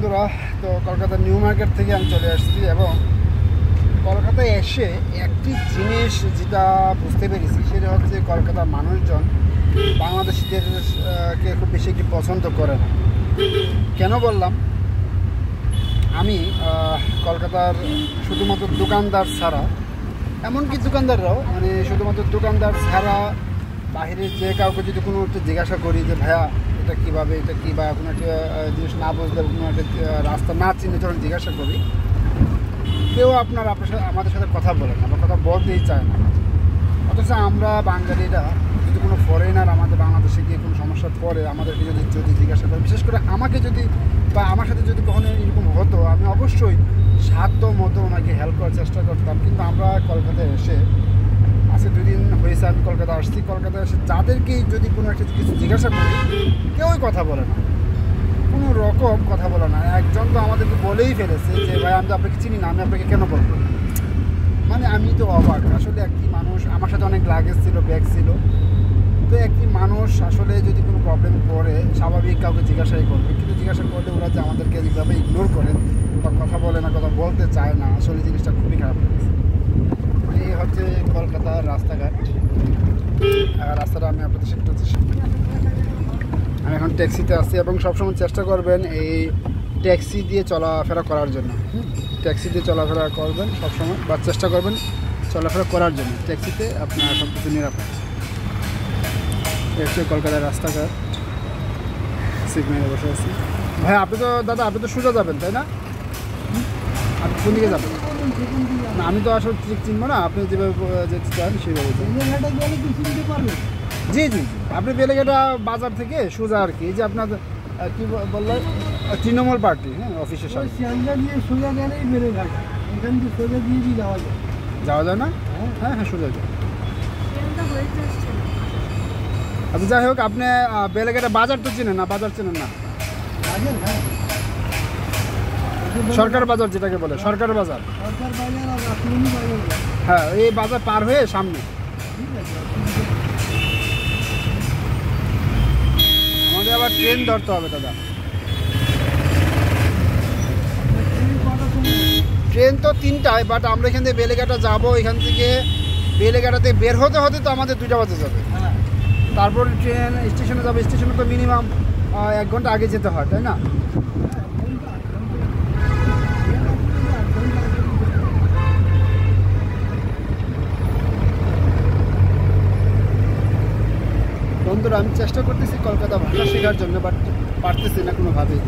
বন্ধুরা, তো কলকাতার নিউ মার্কেট থেকে আমি চলে আসছি এবং কলকাতায় এসে একটি জিনিস যেটা বুঝতে পেরেছি সেটা হচ্ছে কলকাতার মানুষজন বাংলাদেশিদেরকে খুব বেশি একটি পছন্দ করে না। কেন বললাম, আমি কলকাতার শুধুমাত্র দোকানদার ছাড়া, এমনকি দোকানদাররাও মানে শুধুমাত্র দোকানদার ছাড়া বাহিরের যে কাউকে যদি কোনো একটা জিজ্ঞাসা করি যে ভাইয়া এটা কীভাবে, এটা কী, বা কোনো একটা জিনিস না বুঝলে, কোনো একটা রাস্তা না চিনে যখন জিজ্ঞাসা করি, কেউ আমাদের সাথে কথা বলে না বা কথা বলতেই চায় না। অথচ আমরা বাঙালিরা যদি কোনো ফরেনার আমাদের বাংলাদেশে গিয়ে কোনো সমস্যা পড়ে আমাদেরকে যদি জিজ্ঞাসা করে, বিশেষ করে আমাকে যদি বা আমার সাথে যদি কখনো এরকম হতো, আমি অবশ্যই সাধ্য মতো ওনাকে হেল্প করার চেষ্টা করতাম। কিন্তু আমরা কলকাতায় এসে আজকে 2 দিন হয়েছে আমি কলকাতা আসছি, কলকাতায় এসে যাদেরকেই যদি কোনো একটা কিছু জিজ্ঞাসা করি কেউই কথা বলে না, কোনো রকম কথা বলে না। একজন তো আমাদেরকে বলেই ফেলেছে যে ভাই আমি তো আপনাকে চিনি না, আমি আপনাকে কেন বলবো। মানে আমি তো অবাক। আসলে একটি মানুষ, আমার সাথে অনেক লাগেজ ছিল, ব্যাগ ছিল, তো একটি মানুষ আসলে যদি কোনো প্রবলেম পড়ে স্বাভাবিক কাউকে জিজ্ঞাসাই করবে, কিন্তু জিজ্ঞাসা করলে ওরা যে আমাদেরকে এইভাবে ইগনোর করে বা কথা বলে না, কথা বলতে চায় না, আসলে জিনিসটা খুবই খারাপ লেগেছে। এই হচ্ছে কলকাতার রাস্তাঘাট। রাস্তাটা আমি আপনাদের একটু, আমি এখন ট্যাক্সিতে আসছি এবং সবসময় চেষ্টা করবেন এই ট্যাক্সি দিয়ে চলাফেরা করার জন্য। ট্যাক্সি দিয়ে চলাফেরা করবেন সবসময়, বা চেষ্টা করবেন চলাফেরা করার জন্য। ট্যাক্সিতে আপনার সব কিছু নিরাপদ। হচ্ছে কলকাতার রাস্তাঘাট, সিগন্যালে বসে আছি। ভাই আপনি তো, দাদা আপনি তো সোজা যাবেন তাই না? আপনি কোন দিকে যাবেন? না আমি তো আসলে ঠিক চিনবো না, আপনি যেভাবে যেতে চান সেইভাবে। জি জি, আপনি বেলেঘাটা বাজার থেকে সোজা আর কি, যে আপনার কি বললেন তৃণমূল পার্টি, হ্যাঁ, অফিসের সামনে সোজা গেলেই বেলেঘাট, এখান থেকে সোজা দিয়ে যাওয়া যায় না? হ্যাঁ হ্যাঁ, সোজা যায়। আচ্ছা যাই হোক, আপনি বেলেঘাটা বাজার তো চেনেন না? বাজার চেনেন না? সরকার বাজার যেটাকে বলে, সরকার বাজার। হ্যাঁ, এই বাজার পার হয়ে সামনে। আমাদের আবার ট্রেন ধরতে হবে দাদা। ট্রেন তো 3টায়, বাট আমরা এখান থেকে বেলেঘাটা যাবো। এখান থেকে বেলেঘাটাতে বের হতে হতে তো আমাদের 2টা বাজে যাবে। তারপর ট্রেন স্টেশনে যাবে, স্টেশনে তো মিনিমাম 1 ঘন্টা আগে যেতে হয়, তাই না? বন্ধুরা, আমি চেষ্টা করতেছি কলকাতা ভাষা শেখার জন্য, বাট পারতেছি না কোনোভাবেই।